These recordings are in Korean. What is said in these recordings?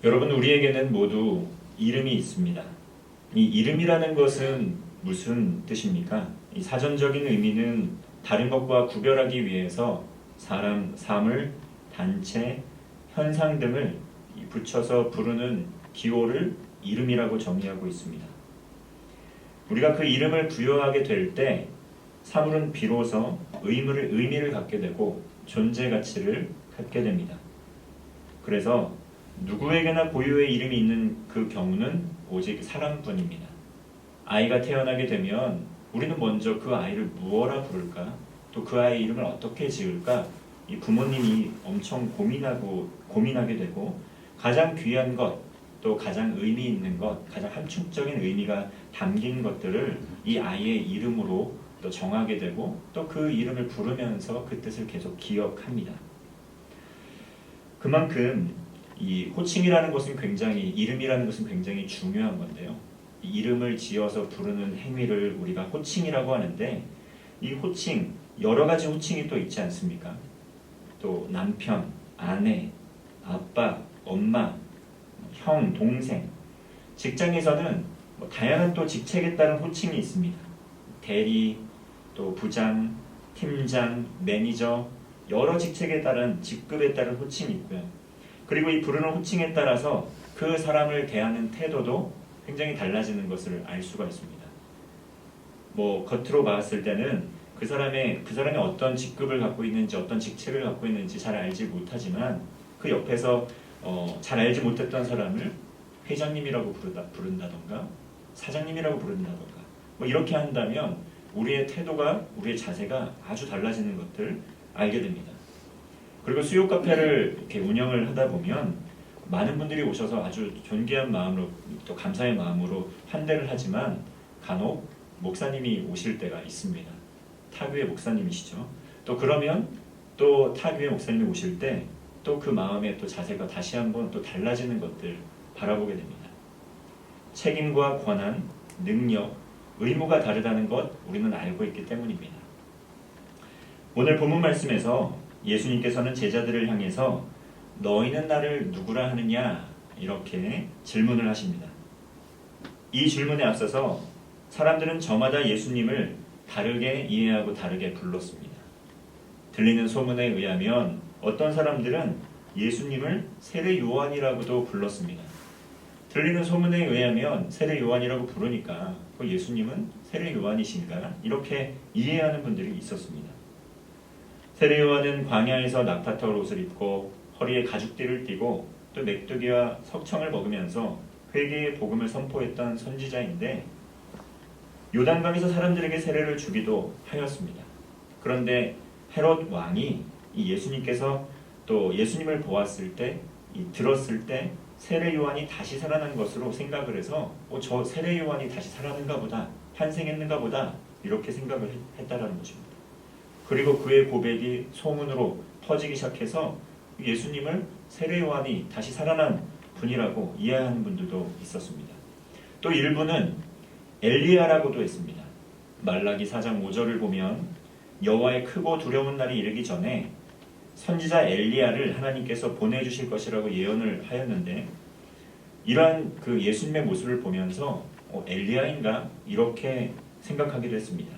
여러분, 우리에게는 모두 이름이 있습니다. 이 이름이라는 것은 무슨 뜻입니까? 이 사전적인 의미는 다른 것과 구별하기 위해서 사람, 사물, 단체, 현상 등을 붙여서 부르는 기호를 이름이라고 정의하고 있습니다. 우리가 그 이름을 부여하게 될 때 사물은 비로소 의미를 갖게 되고 존재 가치를 갖게 됩니다. 그래서 누구에게나 고유의 이름이 있는 그 경우는 오직 사람뿐입니다. 아이가 태어나게 되면 우리는 먼저 그 아이를 무엇라 부를까? 또 그 아이의 이름을 어떻게 지을까? 이 부모님이 엄청 고민하게 되고 가장 귀한 것, 또 가장 의미 있는 것, 가장 함축적인 의미가 담긴 것들을 이 아이의 이름으로 또 정하게 되고 또 그 이름을 부르면서 그 뜻을 계속 기억합니다. 그만큼 이 호칭이라는 것은 이름이라는 것은 굉장히 중요한 건데요. 이 이름을 지어서 부르는 행위를 우리가 호칭이라고 하는데 이 호칭, 여러 가지 호칭이 또 있지 않습니까? 또 남편, 아내, 아빠, 엄마, 형, 동생, 직장에서는 다양한 또 직책에 따른 호칭이 있습니다. 대리, 또 부장, 팀장, 매니저, 여러 직책에 따른 직급에 따른 호칭이 있고요. 그리고 이 부르는 호칭에 따라서 그 사람을 대하는 태도도 굉장히 달라지는 것을 알 수가 있습니다. 겉으로 봤을 때는 그 사람이 어떤 직급을 갖고 있는지 어떤 직책을 갖고 있는지 잘 알지 못하지만 그 옆에서 잘 알지 못했던 사람을 회장님이라고 부른다던가 사장님이라고 부른다던가 이렇게 한다면 우리의 태도가 우리의 자세가 아주 달라지는 것들 알게 됩니다. 그리고 수요 카페를 이렇게 운영을 하다 보면 많은 분들이 오셔서 아주 존귀한 마음으로 또 감사의 마음으로 환대를 하지만 간혹 목사님이 오실 때가 있습니다. 타교의 목사님이시죠. 또 그러면 또 타교의 목사님이 오실 때 또 그 마음의 또 자세가 다시 한번 또 달라지는 것들 바라보게 됩니다. 책임과 권한, 능력, 의무가 다르다는 것 우리는 알고 있기 때문입니다. 오늘 본문 말씀에서 예수님께서는 제자들을 향해서 너희는 나를 누구라 하느냐 이렇게 질문을 하십니다. 이 질문에 앞서서 사람들은 저마다 예수님을 다르게 이해하고 다르게 불렀습니다. 들리는 소문에 의하면 어떤 사람들은 예수님을 세례 요한이라고도 불렀습니다. 들리는 소문에 의하면 세례 요한이라고 부르니까 예수님은 세례 요한이신가 이렇게 이해하는 분들이 있었습니다. 세례 요한은 광야에서 낙타털 옷을 입고 허리에 가죽띠를 띠고 또 메뚜기와 석청을 먹으면서 회개의 복음을 선포했던 선지자인데 요단강에서 사람들에게 세례를 주기도 하였습니다. 그런데 헤롯 왕이 이 예수님께서 또 예수님을 보았을 때, 들었을 때 세례 요한이 다시 살아난 것으로 생각을 해서 저 세례 요한이 다시 살아났는가 보다, 환생했는가 보다 이렇게 생각을 했다라는 것입니다. 그리고 그의 고백이 소문으로 퍼지기 시작해서 예수님을 세례 요한이 다시 살아난 분이라고 이해하는 분들도 있었습니다. 또 일부는 엘리야라고도 했습니다. 말라기 4장 5절을 보면 여호와의 크고 두려운 날이 이르기 전에 선지자 엘리야를 하나님께서 보내주실 것이라고 예언을 하였는데 이러한 그 예수님의 모습을 보면서 엘리야인가 이렇게 생각하기도 했습니다.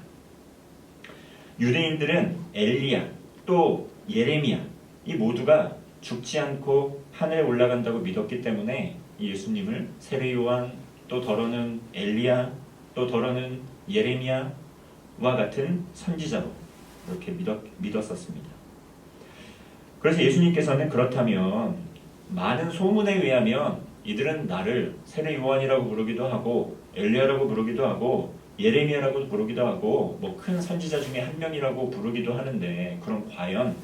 유대인들은 엘리야 또 예레미야 이 모두가 죽지 않고 하늘에 올라간다고 믿었기 때문에 예수님을 세례 요한 또 더러는 엘리야 또 더러는 예레미야와 같은 선지자로 이렇게 믿었었습니다. 그래서 예수님께서는 그렇다면 많은 소문에 의하면 이들은 나를 세례 요한이라고 부르기도 하고 엘리야라고 부르기도 하고 예레미야라고 부르기도 하고 큰 선지자 중에 한 명이라고 부르기도 하는데 그럼 과연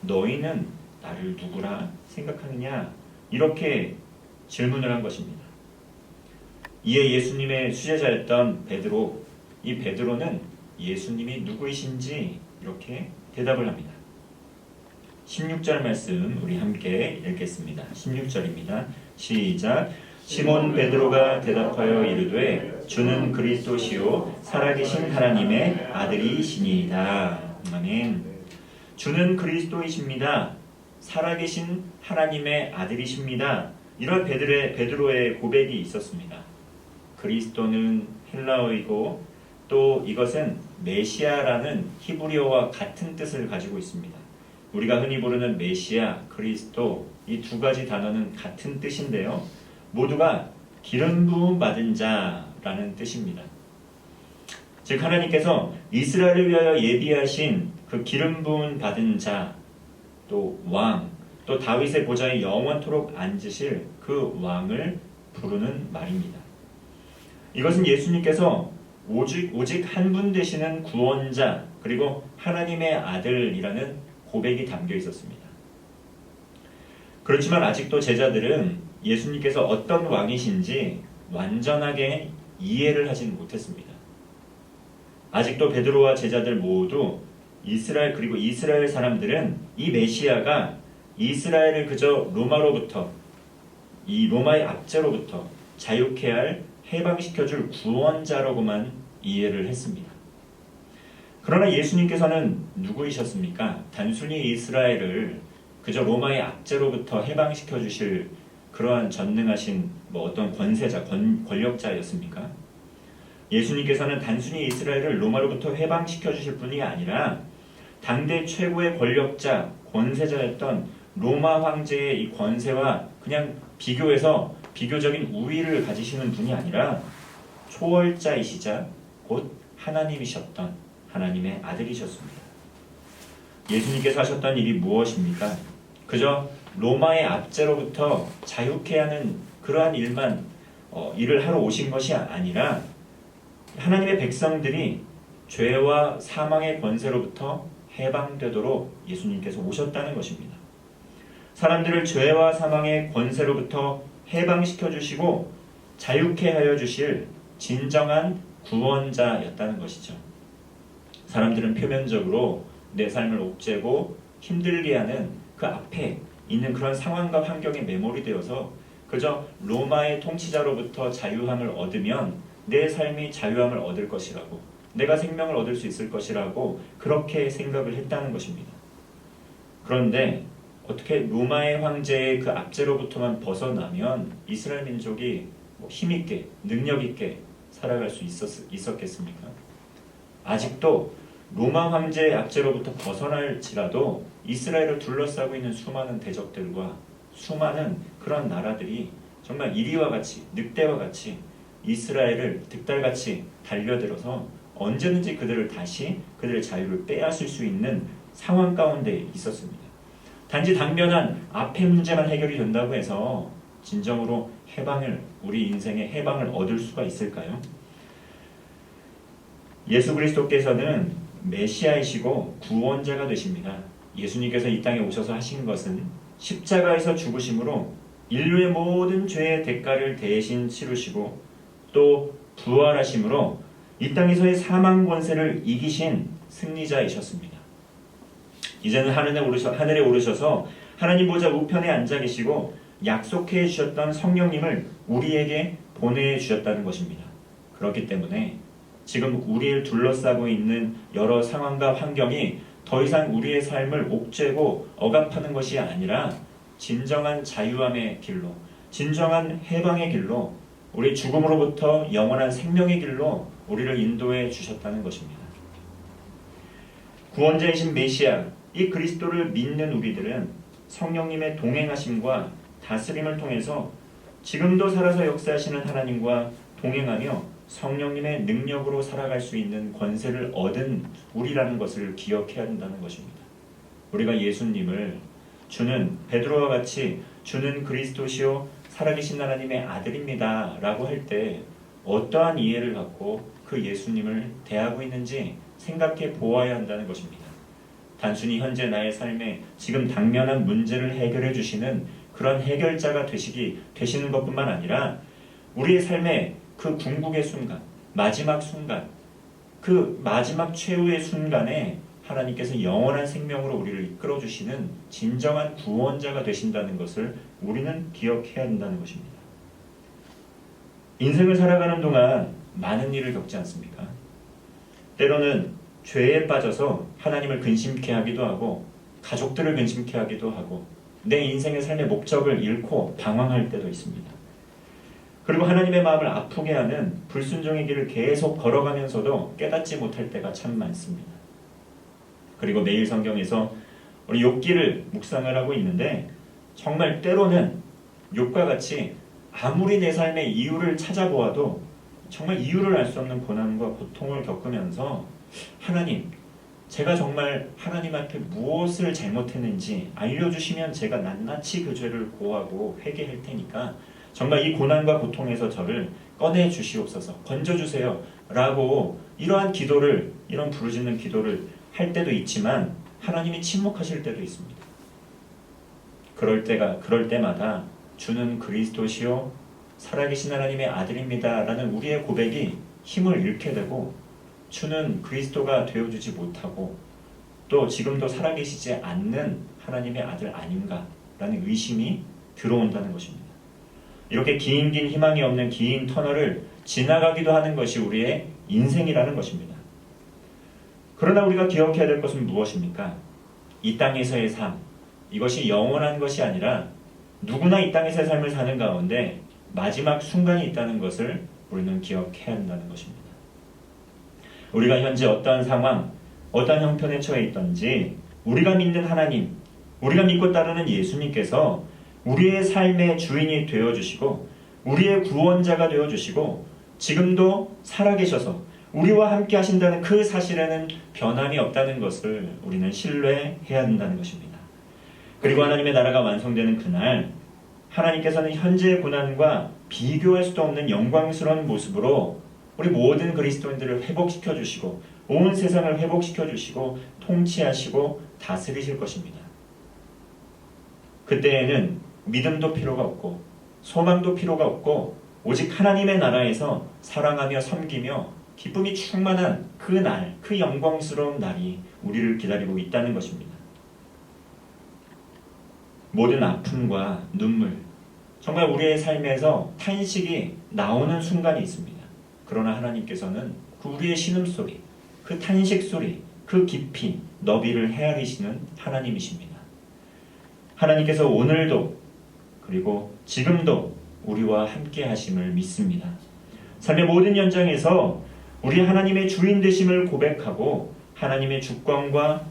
너희는 나를 누구라 생각하느냐 이렇게 질문을 한 것입니다. 이에 예수님의 수제자였던 베드로, 이 베드로는 예수님이 누구이신지 이렇게 대답을 합니다. 16절 말씀 우리 함께 읽겠습니다. 16절입니다. 시작. 시몬 베드로가 대답하여 이르되 주는 그리스도시요 살아계신 하나님의 아들이시니이다. 아멘. 주는 그리스도이십니다. 살아계신 하나님의 아들이십니다. 이런 베드로의 고백이 있었습니다. 그리스도는 헬라어이고 또 이것은 메시아라는 히브리어와 같은 뜻을 가지고 있습니다. 우리가 흔히 부르는 메시아, 그리스도 이 두 가지 단어는 같은 뜻인데요. 모두가 기름 부음 받은 자라는 뜻입니다. 즉 하나님께서 이스라엘을 위하여 예비하신 그 기름 부음 받은 자, 또 왕, 또 다윗의 보좌에 영원토록 앉으실 그 왕을 부르는 말입니다. 이것은 예수님께서 오직 한 분 되시는 구원자 그리고 하나님의 아들이라는 고백이 담겨 있었습니다. 그렇지만 아직도 제자들은 예수님께서 어떤 왕이신지 완전하게 이해를 하지는 못했습니다. 아직도 베드로와 제자들 모두 그리고 이스라엘 사람들은 이 메시아가 이스라엘을 그저 로마로부터 이 로마의 압제로부터 자유케 할 해방시켜줄 구원자라고만 이해를 했습니다. 그러나 예수님께서는 누구이셨습니까? 단순히 이스라엘을 그저 로마의 압제로부터 해방시켜 주실 그러한 전능하신 어떤 권세자, 권력자였습니까? 예수님께서는 단순히 이스라엘을 로마로부터 해방시켜 주실 분이 아니라 당대 최고의 권력자, 권세자였던 로마 황제의 이 권세와 그냥 비교해서 비교적인 우위를 가지시는 분이 아니라 초월자이시자 곧 하나님이셨던 하나님의 아들이셨습니다. 예수님께서 하셨던 일이 무엇입니까? 그저 로마의 압제로부터 자유케 하는 그러한 일을 하러 오신 것이 아니라 하나님의 백성들이 죄와 사망의 권세로부터 해방되도록 예수님께서 오셨다는 것입니다. 사람들을 죄와 사망의 권세로부터 해방시켜 주시고 자유케 하여 주실 진정한 구원자였다는 것이죠. 사람들은 표면적으로 내 삶을 옥죄고 힘들게 하는 그 앞에 있는 그런 상황과 환경에 매몰이 되어서 그저 로마의 통치자로부터 자유함을 얻으면 내 삶이 자유함을 얻을 것이라고, 내가 생명을 얻을 수 있을 것이라고 그렇게 생각을 했다는 것입니다. 그런데 어떻게 로마의 황제의 그 압제로부터만 벗어나면 이스라엘 민족이 힘있게 능력있게 살아갈 수 있었겠습니까? 아직도 로마 황제의 압제로부터 벗어날지라도 이스라엘을 둘러싸고 있는 수많은 대적들과 수많은 그런 나라들이 정말 이리와 같이 늑대와 같이 이스라엘을 득달같이 달려들어서 언제든지 그들의 자유를 빼앗을 수 있는 상황 가운데 있었습니다. 단지 당면한 앞의 문제만 해결이 된다고 해서 진정으로 우리 인생의 해방을 얻을 수가 있을까요? 예수 그리스도께서는 메시아이시고 구원자가 되십니다. 예수님께서 이 땅에 오셔서 하신 것은 십자가에서 죽으심으로 인류의 모든 죄의 대가를 대신 치르시고 또 부활하심으로 이 땅에서의 사망 권세를 이기신 승리자이셨습니다. 이제는 하늘에 오르셔서 하나님 보좌 우편에 앉아 계시고 약속해 주셨던 성령님을 우리에게 보내주셨다는 것입니다. 그렇기 때문에 지금 우리를 둘러싸고 있는 여러 상황과 환경이 더 이상 우리의 삶을 옥죄고 억압하는 것이 아니라 진정한 자유함의 길로, 진정한 해방의 길로, 우리 죽음으로부터 영원한 생명의 길로 우리를 인도해 주셨다는 것입니다. 구원자이신 메시아, 이 그리스도를 믿는 우리들은 성령님의 동행하심과 다스림을 통해서 지금도 살아서 역사하시는 하나님과 동행하며 성령님의 능력으로 살아갈 수 있는 권세를 얻은 우리라는 것을 기억해야 한다는 것입니다. 우리가 예수님을 베드로와 같이 주는 그리스도시요 살아계신 하나님의 아들입니다 라고 할 때 어떠한 이해를 갖고 그 예수님을 대하고 있는지 생각해 보아야 한다는 것입니다. 단순히 현재 나의 삶에 지금 당면한 문제를 해결해 주시는 그런 해결자가 되시는 것뿐만 아니라 우리의 삶의 그 궁극의 순간, 마지막 순간, 그 마지막 최후의 순간에 하나님께서 영원한 생명으로 우리를 이끌어 주시는 진정한 구원자가 되신다는 것을 우리는 기억해야 한다는 것입니다. 인생을 살아가는 동안 많은 일을 겪지 않습니까? 때로는 죄에 빠져서 하나님을 근심케 하기도 하고 가족들을 근심케 하기도 하고 내 인생의 삶의 목적을 잃고 방황할 때도 있습니다. 그리고 하나님의 마음을 아프게 하는 불순종의 길을 계속 걸어가면서도 깨닫지 못할 때가 참 많습니다. 그리고 매일 성경에서 우리 욥기를 묵상을 하고 있는데 정말 때로는 욥과 같이 아무리 내 삶의 이유를 찾아보아도 정말 이유를 알 수 없는 고난과 고통을 겪으면서 하나님, 제가 정말 하나님 앞에 무엇을 잘못했는지 알려주시면 제가 낱낱이 그 죄를 고하고 회개할 테니까 정말 이 고난과 고통에서 저를 꺼내 주시옵소서, 건져주세요 라고 이러한 기도를, 이런 부르짖는 기도를 할 때도 있지만 하나님이 침묵하실 때도 있습니다. 그럴 때마다 주는 그리스도시요 살아계신 하나님의 아들입니다 라는 우리의 고백이 힘을 잃게 되고, 주는 그리스도가 되어주지 못하고 또 지금도 살아계시지 않는 하나님의 아들 아닌가 라는 의심이 들어온다는 것입니다. 이렇게 긴 희망이 없는 긴 터널을 지나가기도 하는 것이 우리의 인생이라는 것입니다. 그러나 우리가 기억해야 될 것은 무엇입니까? 이 땅에서의 삶, 이것이 영원한 것이 아니라 누구나 이 땅에서의 삶을 사는 가운데 마지막 순간이 있다는 것을 우리는 기억해야 한다는 것입니다. 우리가 현재 어떠한 상황, 어떠한 형편에 처해 있든지 우리가 믿는 하나님, 우리가 믿고 따르는 예수님께서 우리의 삶의 주인이 되어주시고 우리의 구원자가 되어주시고 지금도 살아계셔서 우리와 함께 하신다는 그 사실에는 변함이 없다는 것을 우리는 신뢰해야 한다는 것입니다. 그리고 하나님의 나라가 완성되는 그날 하나님께서는 현재의 고난과 비교할 수도 없는 영광스러운 모습으로 우리 모든 그리스도인들을 회복시켜 주시고 온 세상을 회복시켜 주시고 통치하시고 다스리실 것입니다. 그때에는 믿음도 필요가 없고 소망도 필요가 없고 오직 하나님의 나라에서 사랑하며 섬기며 기쁨이 충만한 그 날, 그 영광스러운 날이 우리를 기다리고 있다는 것입니다. 모든 아픔과 눈물, 정말 우리의 삶에서 탄식이 나오는 순간이 있습니다. 그러나 하나님께서는 그 우리의 신음소리, 그 탄식소리, 그 깊이, 너비를 헤아리시는 하나님이십니다. 하나님께서 오늘도 그리고 지금도 우리와 함께 하심을 믿습니다. 삶의 모든 현장에서 우리 하나님의 주인 되심을 고백하고 하나님의 주권과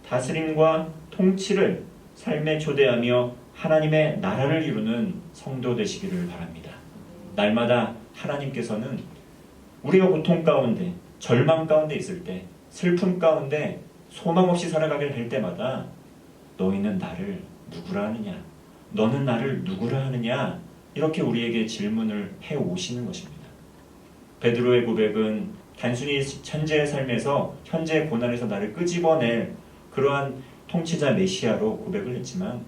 다스림과 통치를 삶에 초대하며 하나님의 나라를 이루는 성도 되시기를 바랍니다. 날마다 하나님께서는 우리가 고통 가운데, 절망 가운데 있을 때, 슬픔 가운데 소망 없이 살아가게 될 때마다 너희는 나를 누구라 하느냐? 너는 나를 누구라 하느냐? 이렇게 우리에게 질문을 해오시는 것입니다. 베드로의 고백은 단순히 현재의 삶에서 현재의 고난에서 나를 끄집어낼 그러한 통치자 메시아로 고백을 했지만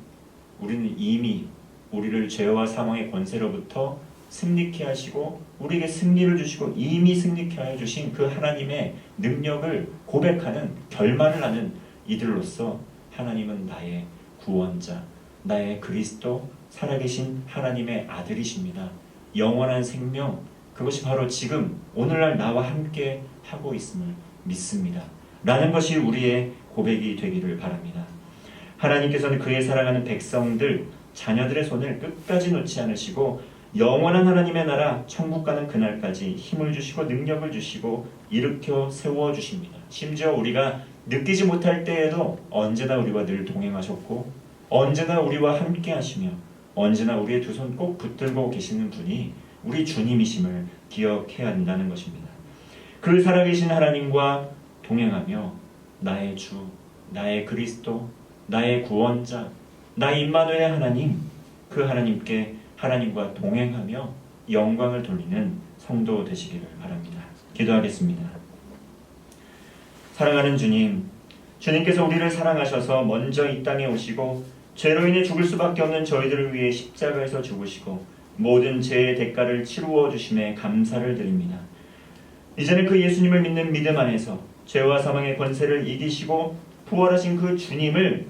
우리는 이미 우리를 죄와 사망의 권세로부터 승리케 하시고 우리에게 승리를 주시고 이미 승리케 하여 주신 그 하나님의 능력을 고백하는 결말을 하는 이들로서 하나님은 나의 구원자, 나의 그리스도, 살아계신 하나님의 아들이십니다. 영원한 생명, 그것이 바로 지금 오늘날 나와 함께 하고 있음을 믿습니다. 라는 것이 우리의 고백이 되기를 바랍니다. 하나님께서는 그의 사랑하는 백성들, 자녀들의 손을 끝까지 놓지 않으시고 영원한 하나님의 나라 천국 가는 그날까지 힘을 주시고 능력을 주시고 일으켜 세워 주십니다. 심지어 우리가 느끼지 못할 때에도 언제나 우리와 늘 동행하셨고 언제나 우리와 함께 하시며 언제나 우리의 두 손 꼭 붙들고 계시는 분이 우리 주님이심을 기억해야 한다는 것입니다. 그 살아계신 하나님과 동행하며 나의 주, 나의 그리스도, 나의 구원자, 나의 임마누엘 하나님, 그 하나님께 하나님과 동행하며 영광을 돌리는 성도 되시기를 바랍니다. 기도하겠습니다. 사랑하는 주님, 주님께서 우리를 사랑하셔서 먼저 이 땅에 오시고 죄로 인해 죽을 수밖에 없는 저희들을 위해 십자가에서 죽으시고 모든 죄의 대가를 치루어 주심에 감사를 드립니다. 이제는 그 예수님을 믿는 믿음 안에서 죄와 사망의 권세를 이기시고 부활하신 그 주님을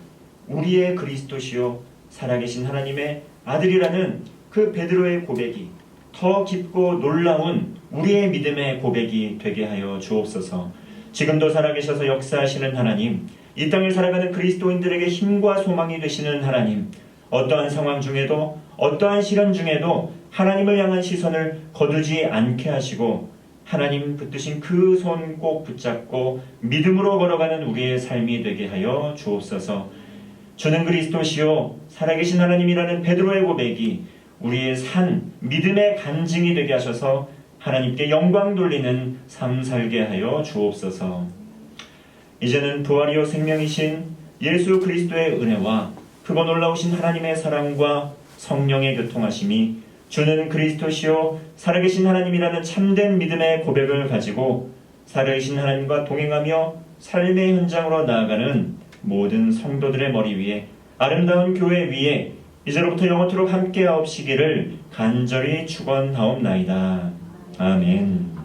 우리의 그리스도시요 살아계신 하나님의 아들이라는 그 베드로의 고백이 더 깊고 놀라운 우리의 믿음의 고백이 되게 하여 주옵소서. 지금도 살아계셔서 역사하시는 하나님, 이 땅을 살아가는 그리스도인들에게 힘과 소망이 되시는 하나님, 어떠한 상황 중에도 어떠한 시련 중에도 하나님을 향한 시선을 거두지 않게 하시고 하나님 붙드신 그 손 꼭 붙잡고 믿음으로 걸어가는 우리의 삶이 되게 하여 주옵소서. 주는 그리스도시요 살아계신 하나님이라는 베드로의 고백이 우리의 산 믿음의 간증이 되게 하셔서 하나님께 영광 돌리는 삶 살게 하여 주옵소서. 이제는 부활이요 생명이신 예수 그리스도의 은혜와 크고 놀라우신 하나님의 사랑과 성령의 교통하심이 주는 그리스도시요 살아계신 하나님이라는 참된 믿음의 고백을 가지고 살아계신 하나님과 동행하며 삶의 현장으로 나아가는 모든 성도들의 머리 위에 아름다운 교회 위에 이제로부터 영원토록 함께하옵시기를 간절히 축원하옵나이다. 아멘.